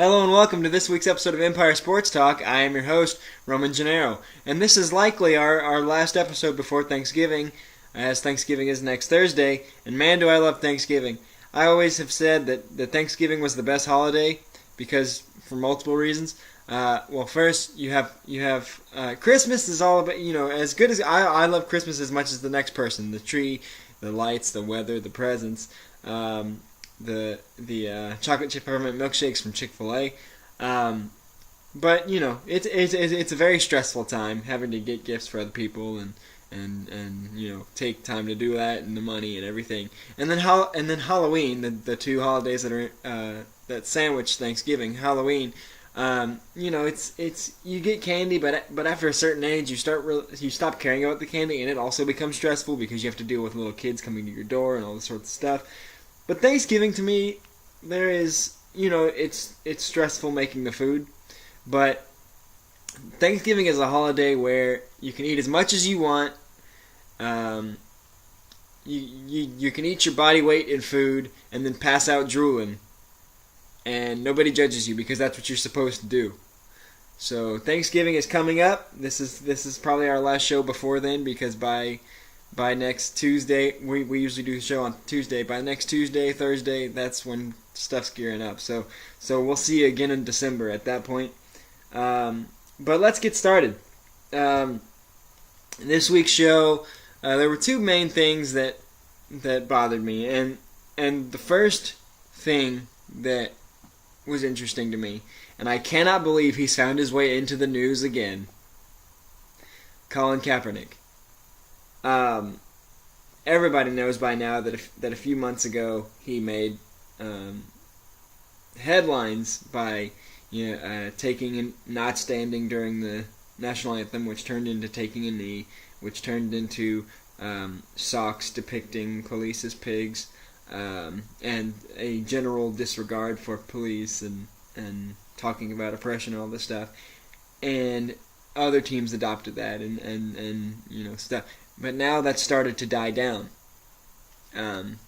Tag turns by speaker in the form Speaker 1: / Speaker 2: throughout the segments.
Speaker 1: Hello and welcome to this week's episode of Empire Sports Talk. I am your host, Roman Gennaro, and this is likely our last episode before Thanksgiving, as Thanksgiving is next Thursday, and man do I love Thanksgiving. I always have said that Thanksgiving was the best holiday, because for multiple reasons. First, you have Christmas is all about, as good as, I love Christmas as much as the next person. The tree, the lights, the weather, the presents, the chocolate chip peppermint milkshakes from Chick-fil-A. But it's a very stressful time having to get gifts for other people and take time to do that, and the money and everything. And then Halloween, the two holidays that are that sandwich Thanksgiving. Halloween, it's you get candy, but after a certain age you stop caring about the candy, and it also becomes stressful because you have to deal with little kids coming to your door and all this sorts of stuff. But Thanksgiving, to me, there is, it's stressful making the food, but Thanksgiving is a holiday where you can eat as much as you want. You can eat your body weight in food and then pass out drooling, and nobody judges you because that's what you're supposed to do. So Thanksgiving is coming up. This is probably our last show before then, because by next Tuesday, we usually do the show on Tuesday. By next Tuesday, Thursday, that's when stuff's gearing up. So we'll see you again in December at that point. But let's get started. This week's show, there were two main things that bothered me, and the first thing that was interesting to me, and I cannot believe he's found his way into the news again. Colin Kaepernick. Everybody knows by now that a few months ago he made headlines by taking and not standing during the national anthem, which turned into taking a knee, which turned into socks depicting police as pigs, and a general disregard for police and talking about oppression and all this stuff. And other teams adopted that and stuff. But now that's started to die down. And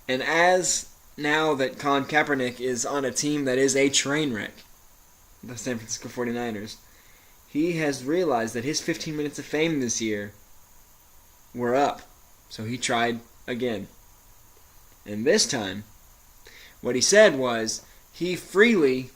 Speaker 1: as now that Colin Kaepernick is on a team that is a train wreck, the San Francisco 49ers, he has realized that his 15 minutes of fame this year were up. So he tried again. And this time, what he said was he freely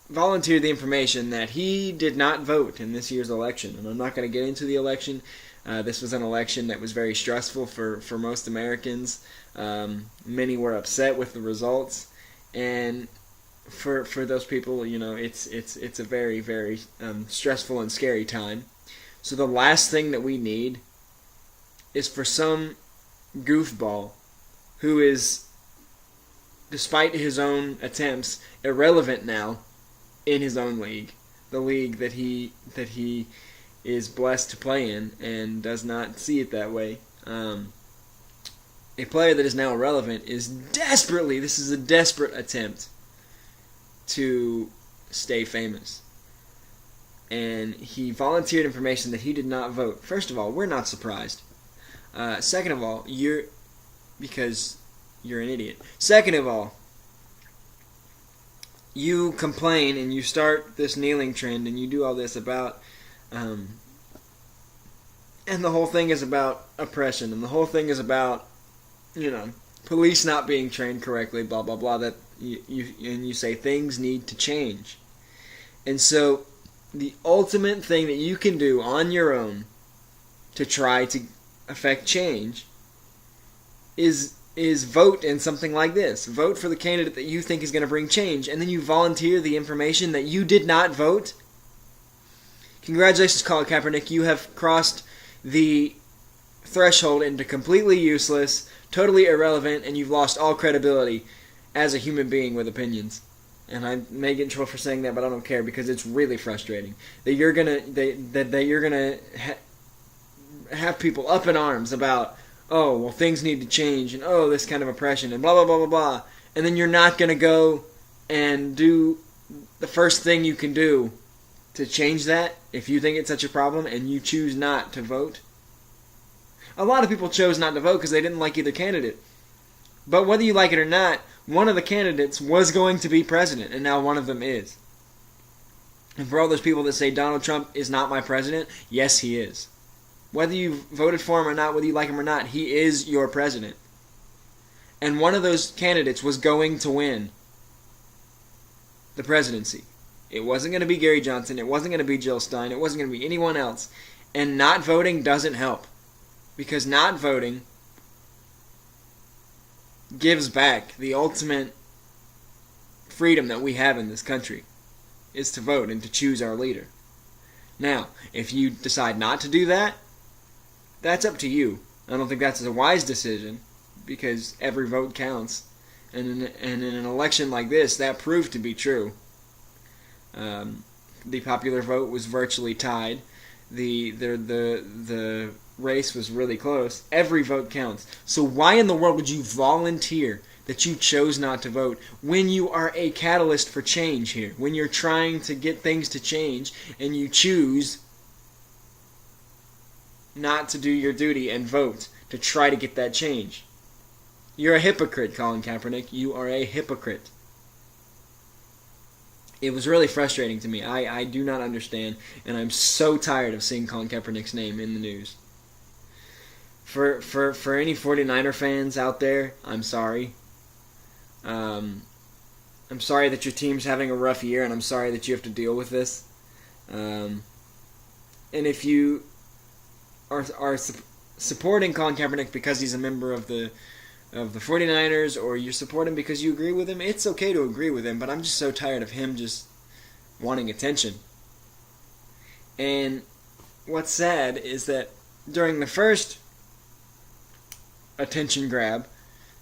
Speaker 1: volunteered the information that he did not vote in this year's election. And I'm not going to get into the election. This was an election that was very stressful for most Americans. Many were upset with the results. And for those people, it's a very, very stressful and scary time. So the last thing that we need is for some goofball who is, despite his own attempts, irrelevant now in his own league, the league that he is blessed to play in, and does not see it that way. A player that is now irrelevant is this is a desperate attempt to stay famous. And he volunteered information that he did not vote. First of all, we're not surprised. Second of all, because you're an idiot. Second of all, you complain and you start this kneeling trend and you do all this about, and the whole thing is about oppression, and the whole thing is about, police not being trained correctly, blah blah blah. That you say things need to change, and so the ultimate thing that you can do on your own to try to affect change is vote in something like this. Vote for the candidate that you think is going to bring change, and then you volunteer the information that you did not vote. Congratulations, Colin Kaepernick. You have crossed the threshold into completely useless, totally irrelevant, and you've lost all credibility as a human being with opinions. And I may get in trouble for saying that, but I don't care, because it's really frustrating that you're gonna have people up in arms about, oh, well, things need to change, and oh, this kind of oppression, and blah blah blah blah blah, and then you're not gonna go and do the first thing you can do to change that if you think it's such a problem, and you choose not to vote. A lot of people chose not to vote because they didn't like either candidate. But whether you like it or not, one of the candidates was going to be president, and now one of them is. And for all those people that say Donald Trump is not my president, yes, he is. Whether you voted for him or not, whether you like him or not, he is your president. And one of those candidates was going to win the presidency. It wasn't going to be Gary Johnson. It wasn't going to be Jill Stein. It wasn't going to be anyone else. And not voting doesn't help. Because not voting gives back the ultimate freedom that we have in this country, is to vote and to choose our leader. Now, if you decide not to do that, that's up to you. I don't think that's a wise decision, because every vote counts. And in an election like this, that proved to be true. The popular vote was virtually tied. The race was really close. Every vote counts. So why in the world would you volunteer that you chose not to vote when you are a catalyst for change here? When you're trying to get things to change and you choose not to do your duty and vote to try to get that change? You're a hypocrite, Colin Kaepernick. You are a hypocrite. It was really frustrating to me. I do not understand, and I'm so tired of seeing Colin Kaepernick's name in the news. For any 49er fans out there, I'm sorry. I'm sorry that your team's having a rough year, and I'm sorry that you have to deal with this. And if you are supporting Colin Kaepernick because he's a member of the 49ers, or you support him because you agree with him, it's okay to agree with him, but I'm just so tired of him just wanting attention. And what's sad is that during the first attention grab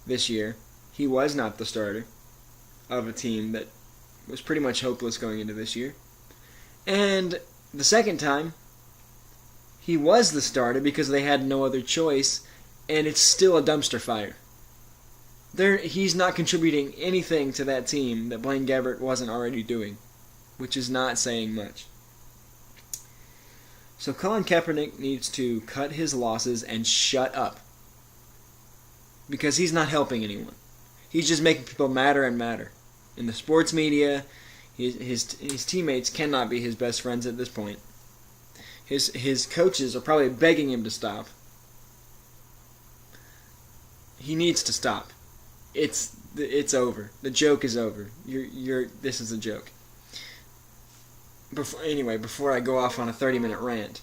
Speaker 1: this year, he was not the starter of a team that was pretty much hopeless going into this year. And the second time, he was the starter because they had no other choice, and it's still a dumpster fire. He's not contributing anything to that team that Blaine Gabbert wasn't already doing, which is not saying much. So Colin Kaepernick needs to cut his losses and shut up, because he's not helping anyone. He's just making people madder and madder. In the sports media, his teammates cannot be his best friends at this point. His coaches are probably begging him to stop. He needs to stop. It's over. The joke is over. This is a joke. Before I go off on a 30-minute rant,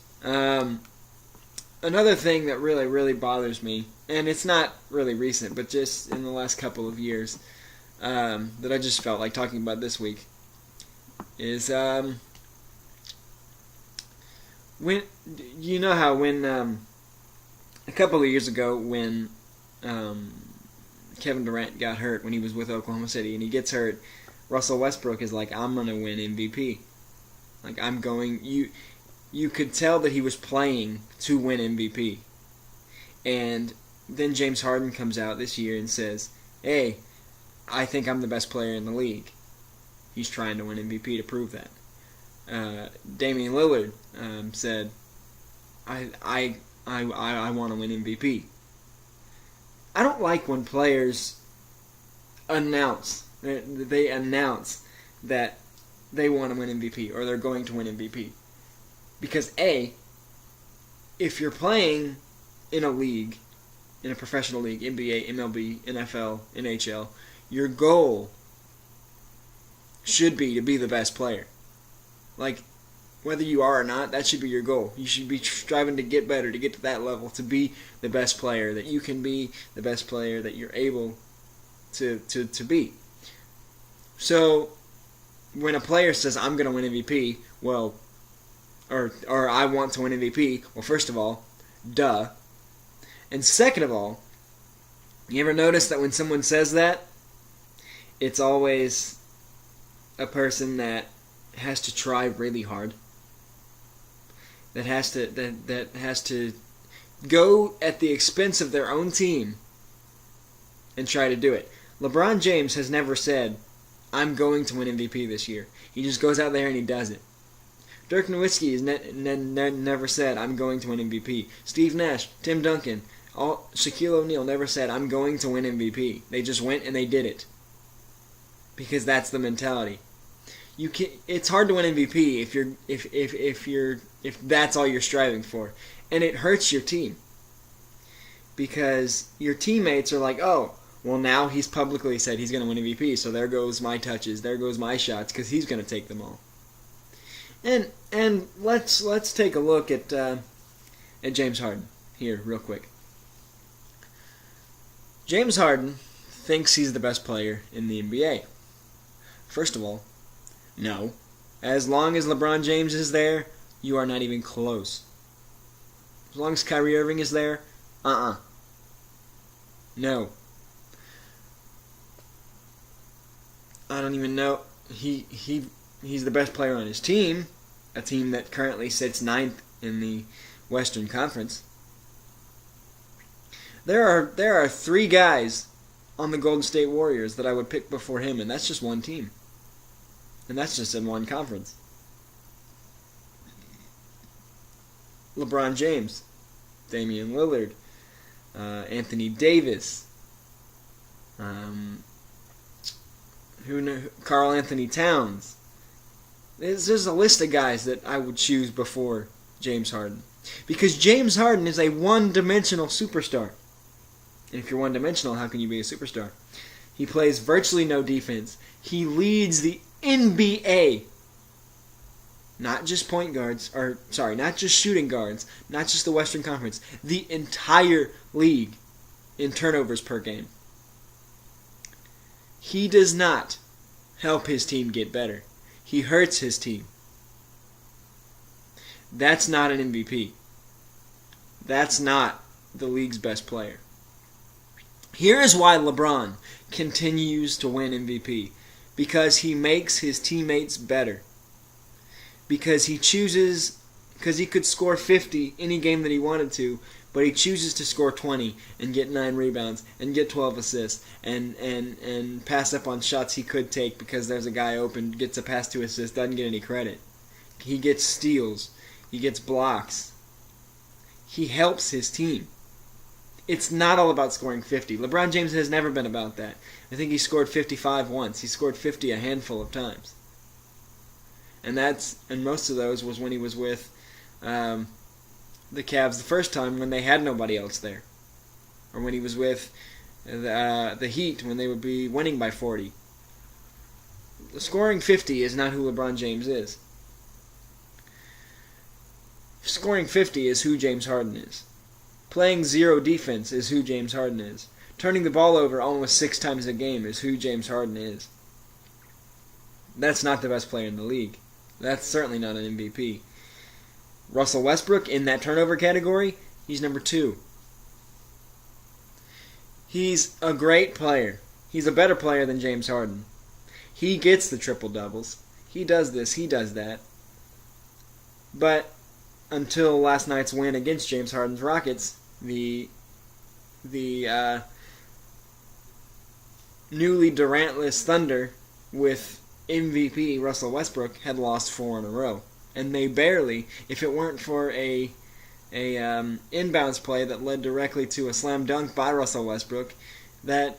Speaker 1: another thing that really, really bothers me, and it's not really recent, but just in the last couple of years, that I just felt like talking about this week, is when a couple of years ago when Kevin Durant got hurt when he was with Oklahoma City, and he gets hurt, Russell Westbrook is like, I'm going to win MVP. Like, you could tell that he was playing to win MVP. And then James Harden comes out this year and says, hey, I think I'm the best player in the league. He's trying to win MVP to prove that. Damian Lillard said, I want to win MVP. I don't like when players announce that they want to win MVP or they're going to win MVP. Because A, if you're playing in a league, in a professional league, NBA, MLB, NFL, NHL, your goal should be to be the best player. Like, whether you are or not, that should be your goal. You should be striving to get better, to get to that level, to be the best player that you can be, the best player that you're able to be. So, when a player says, I'm going to win MVP, well, or I want to win MVP, well, first of all, duh. And second of all, you ever notice that when someone says that, it's always a person that has to try really hard? That has to go at the expense of their own team and try to do it. LeBron James has never said, I'm going to win MVP this year. He just goes out there and he does it. Dirk Nowitzki has never said, I'm going to win MVP. Steve Nash, Tim Duncan, Shaquille O'Neal never said, I'm going to win MVP. They just went and they did it. because that's the mentality. It's hard to win MVP if that's all you're striving for, and it hurts your team because your teammates are like, oh, well, now he's publicly said he's going to win MVP, so there goes my touches, there goes my shots, because he's going to take them all. And let's take a look at James Harden here real quick. James Harden thinks he's the best player in the NBA. First of all, no. As long as LeBron James is there, you are not even close. As long as Kyrie Irving is there, no. I don't even know. He's the best player on his team, a team that currently sits 9th in the Western Conference. There are 3 guys on the Golden State Warriors that I would pick before him, and that's just one team. And that's just in one conference. LeBron James, Damian Lillard, Anthony Davis, Karl Anthony Towns. There's a list of guys that I would choose before James Harden. Because James Harden is a one-dimensional superstar. And if you're one-dimensional, how can you be a superstar? He plays virtually no defense. He leads the NBA. Not just point guards, not just shooting guards, not just the Western Conference, the entire league in turnovers per game. He does not help his team get better. He hurts his team. That's not an MVP. That's not the league's best player. Here is why LeBron continues to win MVP. Because he makes his teammates better. Because he could score 50 any game that he wanted to, but he chooses to score 20 and get 9 rebounds and get 12 assists and pass up on shots he could take because there's a guy open, gets a pass to assist, doesn't get any credit. He gets steals. He gets blocks. He helps his team. It's not all about scoring 50. LeBron James has never been about that. I think he scored 55 once. He scored 50 a handful of times. And most of those was when he was with the Cavs the first time when they had nobody else there. Or when he was with the Heat when they would be winning by 40. Scoring 50 is not who LeBron James is. Scoring 50 is who James Harden is. Playing zero defense is who James Harden is. Turning the ball over almost 6 times a game is who James Harden is. That's not the best player in the league. That's certainly not an MVP. Russell Westbrook, in that turnover category, he's number 2. He's a great player. He's a better player than James Harden. He gets the triple-doubles. He does this, he does that. But until last night's win against James Harden's Rockets, the newly Durantless Thunder with MVP Russell Westbrook had lost 4 in a row. And they barely, if it weren't for a inbounds play that led directly to a slam dunk by Russell Westbrook, that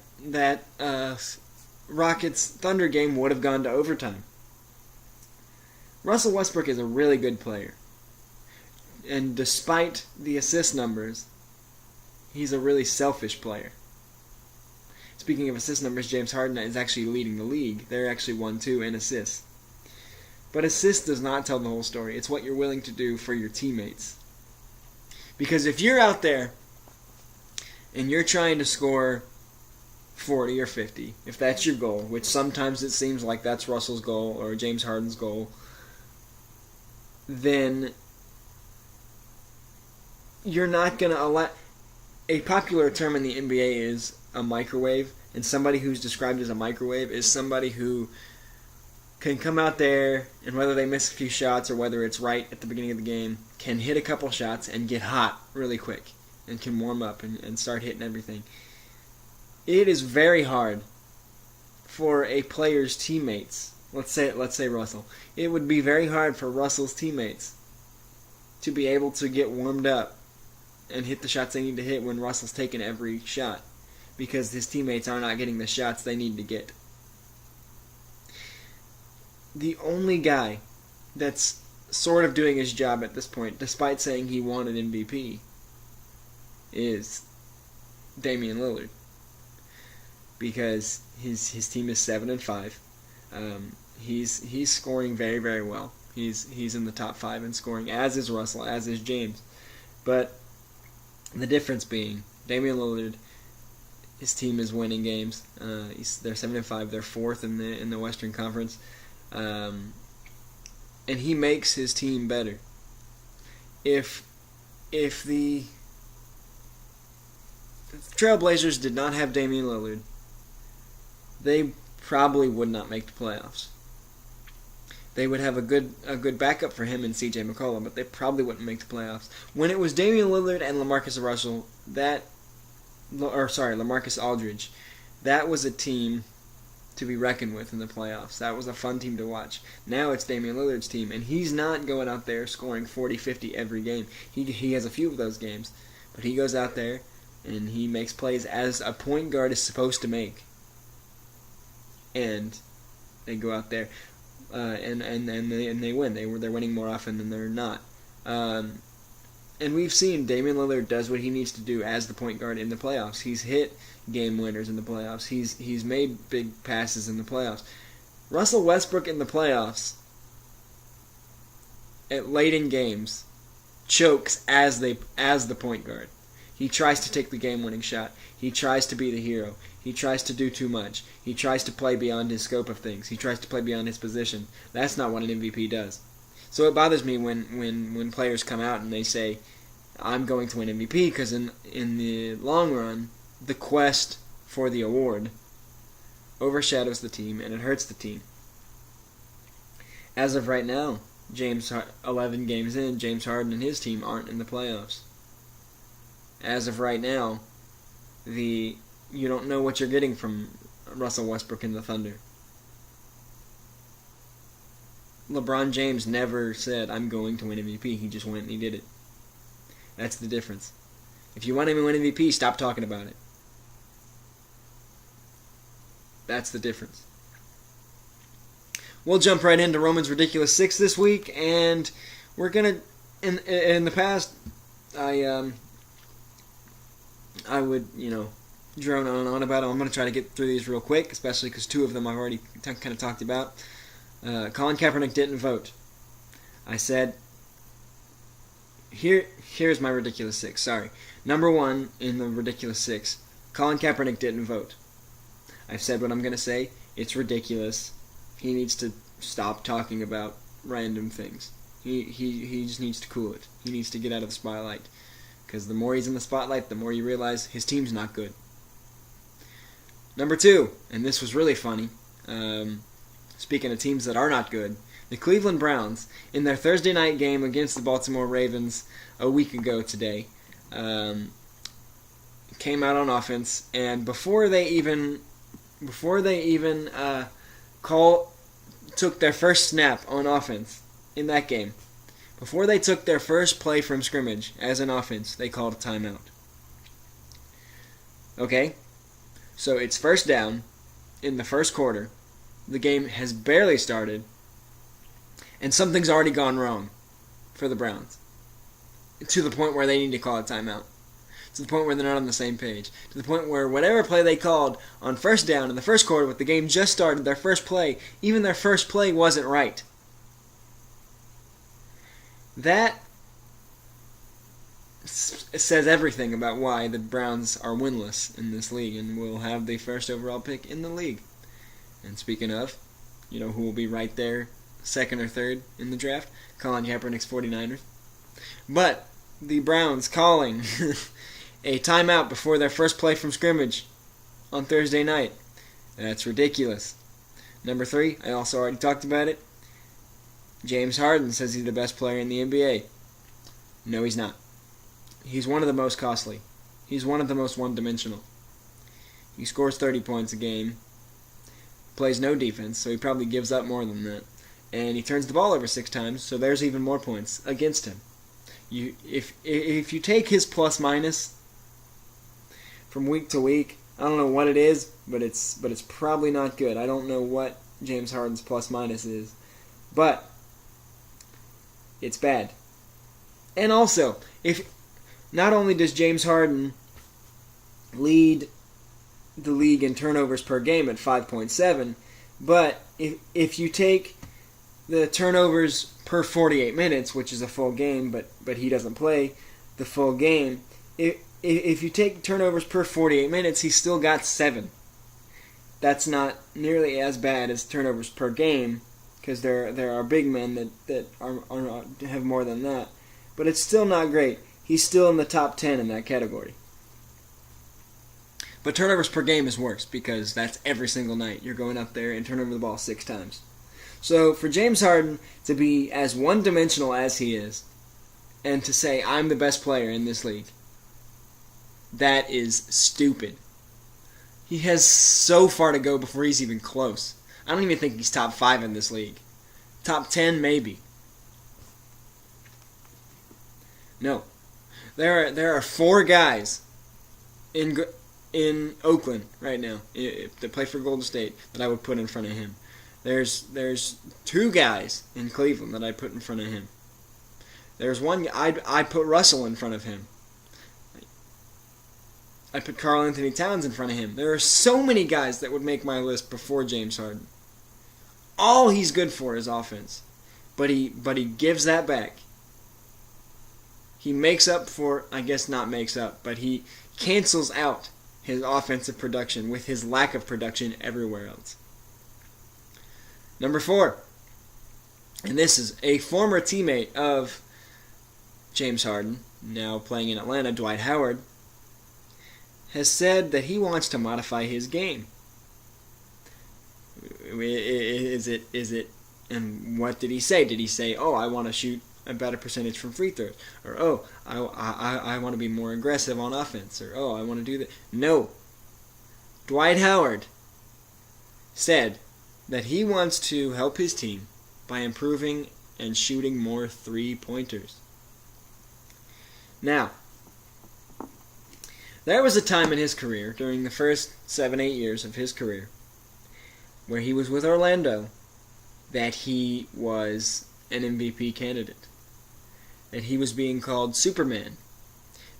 Speaker 1: Rockets Thunder game would have gone to overtime. Russell Westbrook is a really good player. And despite the assist numbers, he's a really selfish player. Speaking of assist numbers, James Harden is actually leading the league. They're actually 1-2 in assists. But assist does not tell the whole story. It's what you're willing to do for your teammates. Because if you're out there and you're trying to score 40 or 50, if that's your goal, which sometimes it seems like that's Russell's goal or James Harden's goal, then you're not going to allow... A popular term in the NBA is a microwave, and somebody who's described as a microwave is somebody who can come out there, and whether they miss a few shots or whether it's right at the beginning of the game, can hit a couple shots and get hot really quick, and can warm up and start hitting everything. It is very hard for a player's teammates, let's say Russell, it would be very hard for Russell's teammates to be able to get warmed up and hit the shots they need to hit when Russell's taking every shot, because his teammates are not getting the shots they need to get. the only guy that's sort of doing his job at this point, despite saying he won an MVP, is Damian Lillard. Because his team is 7-5. He's scoring very, very well. He's in the top 5 in scoring, as is Russell, as is James. But the difference being, Damian Lillard, his team is winning games. They're 7-5. They're 4th in the Western Conference, and he makes his team better. If the Trailblazers did not have Damian Lillard, they probably would not make the playoffs. They would have a good backup for him in C.J. McCollum, but they probably wouldn't make the playoffs. When it was Damian Lillard and LaMarcus Aldridge, that was a team to be reckoned with in the playoffs. That was a fun team to watch. Now it's Damian Lillard's team, and he's not going out there scoring 40, 50 every game. He has a few of those games, but he goes out there and he makes plays as a point guard is supposed to make. And they go out there and they win. They're winning more often than they're not. And we've seen Damian Lillard does what he needs to do as the point guard in the playoffs. He's hit game winners in the playoffs. He's made big passes in the playoffs. Russell Westbrook in the playoffs, at late in games, chokes as the point guard. He tries to take the game-winning shot. He tries to be the hero. He tries to do too much. He tries to play beyond his scope of things. He tries to play beyond his position. That's not what an MVP does. So it bothers me when players come out and they say, I'm going to win MVP, because in the long run, the quest for the award overshadows the team and it hurts the team. As of right now, 11 games in, James Harden and his team aren't in the playoffs. As of right now, you don't know what you're getting from Russell Westbrook and the Thunder. LeBron James never said, I'm going to win MVP. He just went and he did it. That's the difference. If you want him to win MVP, stop talking about it. That's the difference. We'll jump right into Roman's Ridiculous 6 this week, and we're going to, in the past, I would, drone on about it. I'm going to try to get through these real quick, especially because 2 of them I've already kind of talked about. Colin Kaepernick didn't vote. I said, here's my Ridiculous 6. Sorry. Number 1 in the Ridiculous 6, Colin Kaepernick didn't vote. I've said what I'm going to say. It's ridiculous. He needs to stop talking about random things. He just needs to cool it. He needs to get out of the spotlight. Because the more he's in the spotlight, the more you realize his team's not good. Number 2, and this was really funny, speaking of teams that are not good, the Cleveland Browns, in their Thursday night game against the Baltimore Ravens a week ago today, came out on offense, and before they even took their first snap on offense in that game, before they took their first play from scrimmage as an offense, they called a timeout. Okay? So it's first down in the first quarter. The game has barely started, and something's already gone wrong for the Browns. To the point where they need to call a timeout. To the point where they're not on the same page. To the point where whatever play they called on first down in the first quarter with the game just started, their first play wasn't right. That says everything about why the Browns are winless in this league and will have the first overall pick in the league. And speaking of, who will be right there, second or third in the draft? Colin Kaepernick's 49ers. But the Browns calling a timeout before their first play from scrimmage on Thursday night. That's ridiculous. Number 3, I also already talked about it. James Harden says he's the best player in the NBA. No, he's not. He's one of the most costly. He's one of the most one-dimensional. He scores 30 points a game, plays no defense, so he probably gives up more than that. And he turns the ball over 6 times, so there's even more points against him. If you take his plus-minus from week to week, I don't know what it is, but it's probably not good. I don't know what James Harden's plus-minus is. But it's bad. And also, if not only does James Harden lead the league in turnovers per game at 5.7, but if you take the turnovers per 48 minutes, which is a full game, but he doesn't play the full game, if you take turnovers per 48 minutes, he's still got 7. That's not nearly as bad as turnovers per game, because there are big men that have more than that. But it's still not great. He's still in the top 10 in that category. But turnovers per game is worse, because that's every single night. You're going up there and turn over the ball 6 times. So for James Harden to be as one-dimensional as he is, and to say, I'm the best player in this league, that is stupid. He has so far to go before he's even close. I don't even think he's top 5 in this league. Top 10, maybe. No. There are 4 guys in Oakland right now that play for Golden State that I would put in front of him. There's 2 guys in Cleveland that I'd put in front of him. There's one I'd put Russell in front of him. I put Karl Anthony Towns in front of him. There are so many guys that would make my list before James Harden. All he's good for is offense, but he gives that back. He makes up for, I guess not makes up, but he cancels out his offensive production with his lack of production everywhere else. Number 4, and this is a former teammate of James Harden, now playing in Atlanta, Dwight Howard, has said that he wants to modify his game. Is it, and what did he say? Did he say, oh, I want to shoot a better percentage from free throws? Or, oh, I want to be more aggressive on offense? Or, oh, I want to do that? No. Dwight Howard said that he wants to help his team by improving and shooting more three-pointers. Now, there was a time in his career, during the first 7-8 years of his career, where he was with Orlando, that he was an MVP candidate. That he was being called Superman.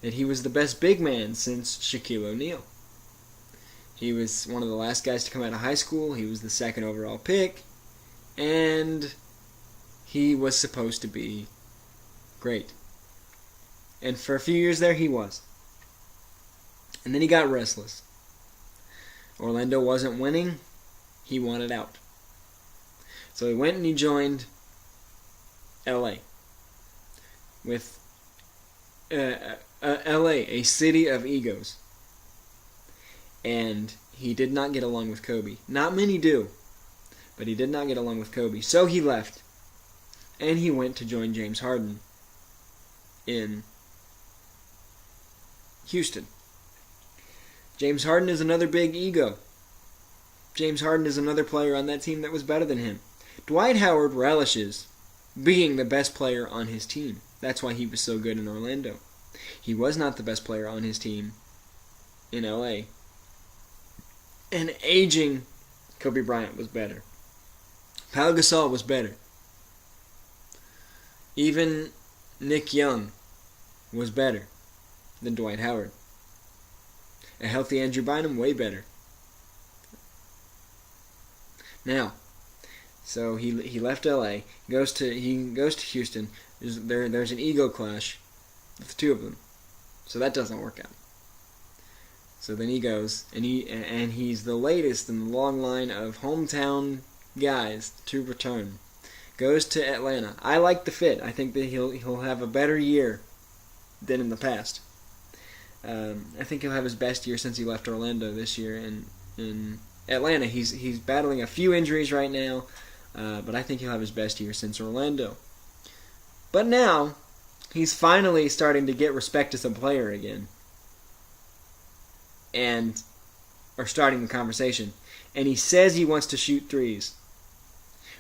Speaker 1: That he was the best big man since Shaquille O'Neal. He was one of the last guys to come out of high school. He was the 2nd overall pick. And he was supposed to be great. And for a few years there, he was. And then he got restless. Orlando wasn't winning. He wanted out. So he went and he joined L.A. with L.A., a city of egos. And he did not get along with Kobe. Not many do, but he did not get along with Kobe. So he left, and he went to join James Harden in Houston. James Harden is another big ego. James Harden is another player on that team that was better than him. Dwight Howard relishes being the best player on his team. That's why he was so good in Orlando. He was not the best player on his team in L.A. And aging Kobe Bryant was better. Pau Gasol was better. Even Nick Young was better than Dwight Howard. A healthy Andrew Bynum, way better. Now, so he left L.A., goes to Houston. There's an ego clash with the 2 of them, so that doesn't work out. So then he goes, and he's the latest in the long line of hometown guys to return. Goes to Atlanta. I like the fit. I think that he'll have a better year than in the past. I think he'll have his best year since he left Orlando this year. In Atlanta, he's battling a few injuries right now, but I think he'll have his best year since Orlando. But now, he's finally starting to get respect as a player again. And are starting the conversation. And he says he wants to shoot threes.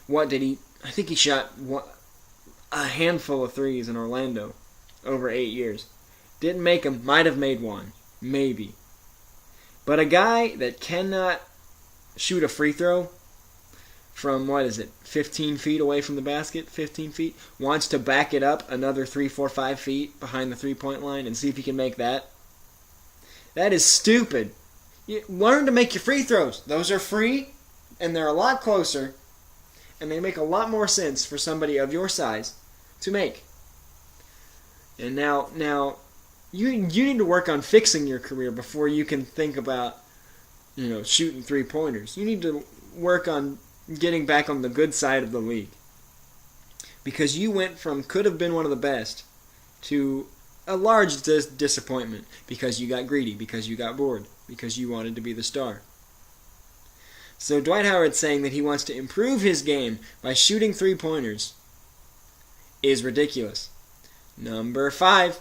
Speaker 1: What did he... I think he shot a handful of threes in Orlando over 8 years. Didn't make them. Might have made one. Maybe. But a guy that cannot shoot a free throw from, 15 feet away from the basket, 15 feet, wants to back it up another 3, 4, 5 feet behind the three-point line and see if he can make that. That is stupid. Learn to make your free throws. Those are free, and they're a lot closer, and they make a lot more sense for somebody of your size to make. And now you need to work on fixing your career before you can think about, shooting three-pointers. You need to work on getting back on the good side of the league. Because you went from could have been one of the best to a large disappointment because you got greedy, because you got bored, because you wanted to be the star. So Dwight Howard saying that he wants to improve his game by shooting three-pointers is ridiculous. Number 5.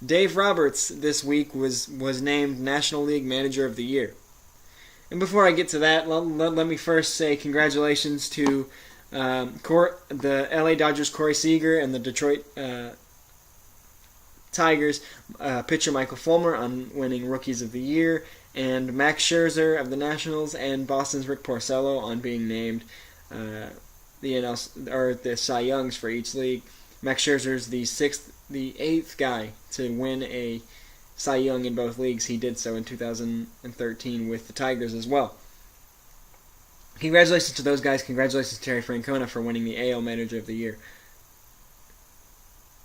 Speaker 1: Dave Roberts this week was named National League Manager of the Year. And before I get to that, let me first say congratulations to the LA Dodgers' Corey Seager and the Detroit Tigers pitcher Michael Fulmer on winning Rookies of the Year, and Max Scherzer of the Nationals and Boston's Rick Porcello on being named the Cy Youngs for each league. Max Scherzer's the eighth guy to win a Cy Young in both leagues. He did so in 2013 with the Tigers as well. Congratulations to those guys. Congratulations to Terry Francona for winning the AL Manager of the Year.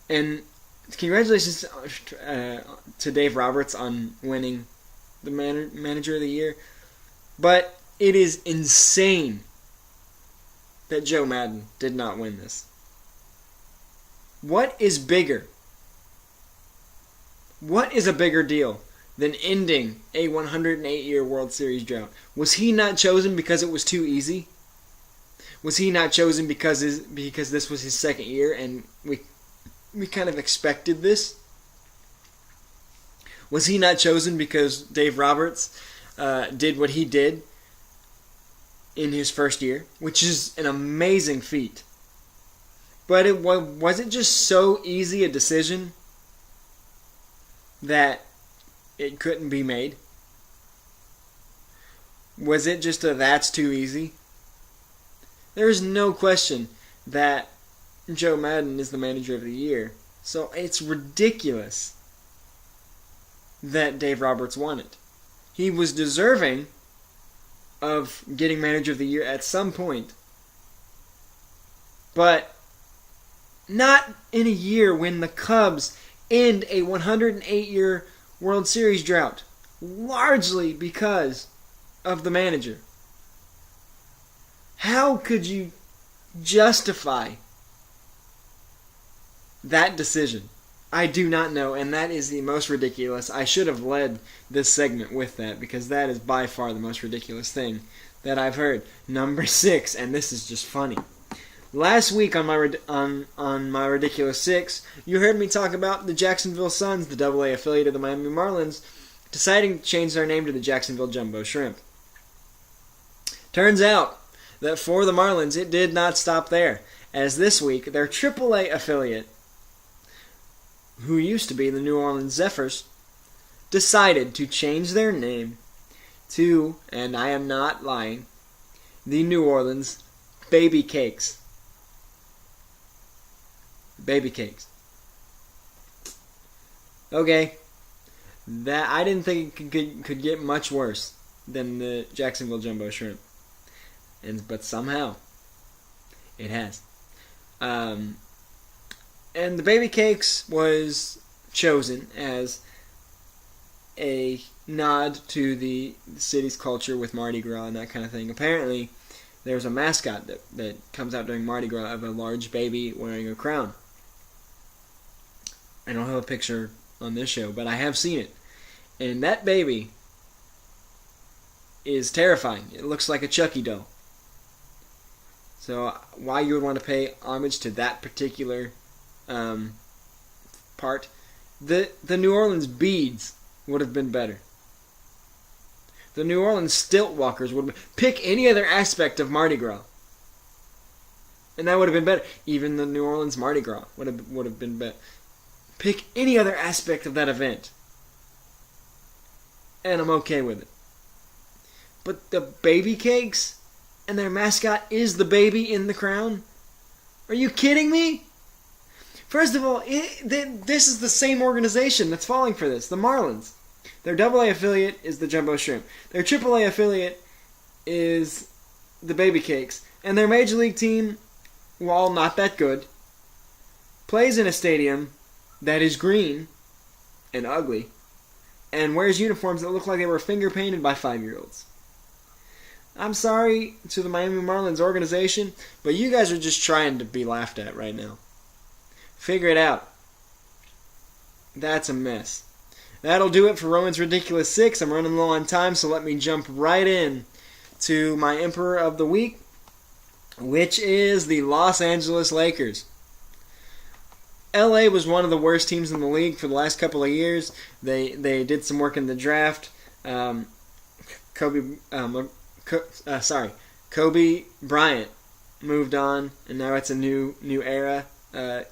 Speaker 1: And congratulations to Dave Roberts on winning the Manager of the Year. But it is insane that Joe Madden did not win this. What is bigger? What is a bigger deal than ending a 108-year World Series drought? Was he not chosen because it was too easy? Was he not chosen because this was his second year and we kind of expected this? Was he not chosen because Dave Roberts did what he did in his first year, which is an amazing feat? But was it just so easy a decision that it couldn't be made? Was it just that's too easy? There's no question that Joe Madden is the Manager of the Year. So it's ridiculous that Dave Roberts won it. He was deserving of getting Manager of the Year at some point. But not in a year when the Cubs end a 108-year World Series drought, largely because of the manager. How could you justify that decision? I do not know, and that is the most ridiculous. I should have led this segment with that, because that is by far the most ridiculous thing that I've heard. Number 6, and this is just funny. Last week on my Ridiculous 6, you heard me talk about the Jacksonville Suns, the AA affiliate of the Miami Marlins, deciding to change their name to the Jacksonville Jumbo Shrimp. Turns out that for the Marlins, it did not stop there, as this week, their AAA affiliate, who used to be the New Orleans Zephyrs, decided to change their name to, and I am not lying, the New Orleans Baby Cakes. Baby Cakes. Okay. That I didn't think it could get much worse than the Jacksonville Jumbo Shrimp. But somehow it has. And the Baby Cakes was chosen as a nod to the city's culture with Mardi Gras and that kind of thing. Apparently, there's a mascot that comes out during Mardi Gras of a large baby wearing a crown. I don't have a picture on this show, but I have seen it. And that baby is terrifying. It looks like a Chucky doll. So why you would want to pay homage to that particular part, the New Orleans Beads would have been better. The New Orleans Stilt Walkers would have been, pick any other aspect of Mardi Gras, and that would have been better. Even the New Orleans Mardi Gras would have been better. Pick any other aspect of that event, and I'm okay with it. But the Baby Cakes, and their mascot is the baby in the crown? Are you kidding me? First of all, this is the same organization that's falling for this, the Marlins. Their AA affiliate is the Jumbo Shrimp. Their AAA affiliate is the Baby Cakes. And their Major League team, while not that good, plays in a stadium that is green and ugly and wears uniforms that look like they were finger painted by 5-year-olds. I'm sorry to the Miami Marlins organization, but you guys are just trying to be laughed at right now. Figure it out. That's a mess. That'll do it for Roman's Ridiculous 6. I'm running low on time, so let me jump right in to my Emperor of the Week, which is the Los Angeles Lakers. LA was one of the worst teams in the league for the last couple of years. They did some work in the draft. Kobe Bryant moved on, and now it's a new era in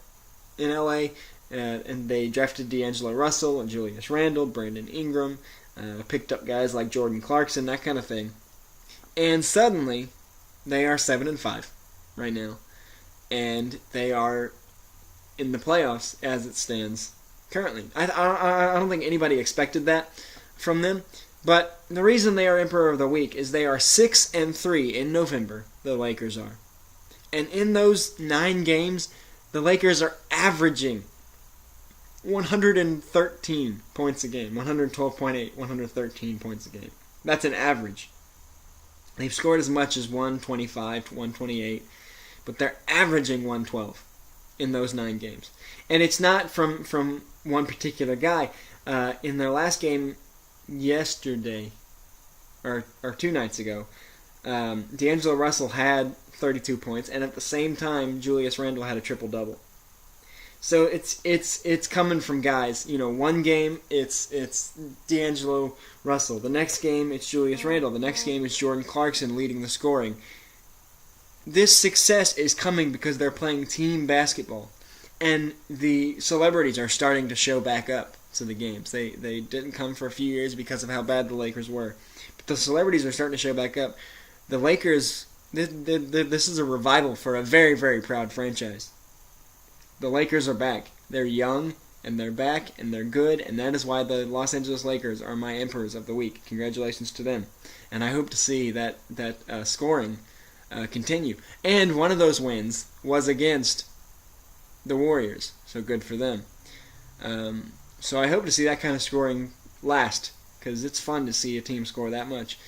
Speaker 1: LA. And they drafted D'Angelo Russell and Julius Randle, Brandon Ingram, picked up guys like Jordan Clarkson, that kind of thing. And suddenly, they are 7-5 right now, and they are in the playoffs as it stands currently. I don't think anybody expected that from them. But the reason they are Emperor of the Week is they are 6-3 in November, the Lakers are. And in those 9 games, the Lakers are averaging 113 points a game. 112.8, 113 points a game. That's an average. They've scored as much as 125 to 128, but they're averaging 112 in those 9 games. And it's not from one particular guy. In their last game yesterday, or 2 nights ago, D'Angelo Russell had 32 points, and at the same time, Julius Randle had a triple-double. So it's coming from guys. You know, one game it's D'Angelo Russell. The next game it's Julius Randle. The next game it's Jordan Clarkson leading the scoring. This success is coming because they're playing team basketball, and the celebrities are starting to show back up to the games. They didn't come for a few years because of how bad the Lakers were, but the celebrities are starting to show back up. The Lakers, this is a revival for a very, very proud franchise. The Lakers are back. They're young, and they're back, and they're good, and that is why the Los Angeles Lakers are my Emperors of the Week. Congratulations to them. And I hope to see that scoring continue. And one of those wins was against the Warriors, so good for them. So I hope to see that kind of scoring last, because it's fun to see a team score that much.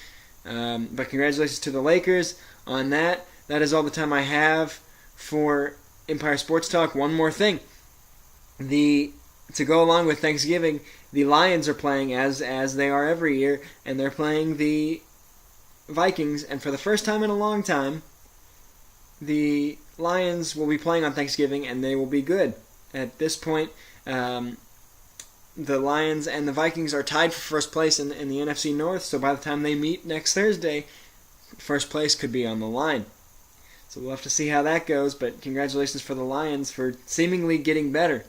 Speaker 1: But congratulations to the Lakers on that. That is all the time I have for Empire Sports Talk. One more thing. To go along with Thanksgiving, the Lions are playing as they are every year, and they're playing the Vikings, and for the first time in a long time, the Lions will be playing on Thanksgiving, and they will be good. At this point, the Lions and the Vikings are tied for first place in the NFC North, so by the time they meet next Thursday, first place could be on the line. So we'll have to see how that goes, but congratulations for the Lions for seemingly getting better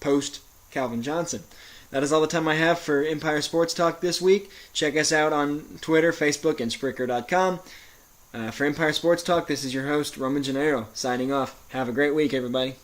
Speaker 1: post Calvin Johnson. That is all the time I have for Empire Sports Talk this week. Check us out on Twitter, Facebook, and Spreaker.com. For Empire Sports Talk, this is your host, Roman Gennaro, signing off. Have a great week, everybody.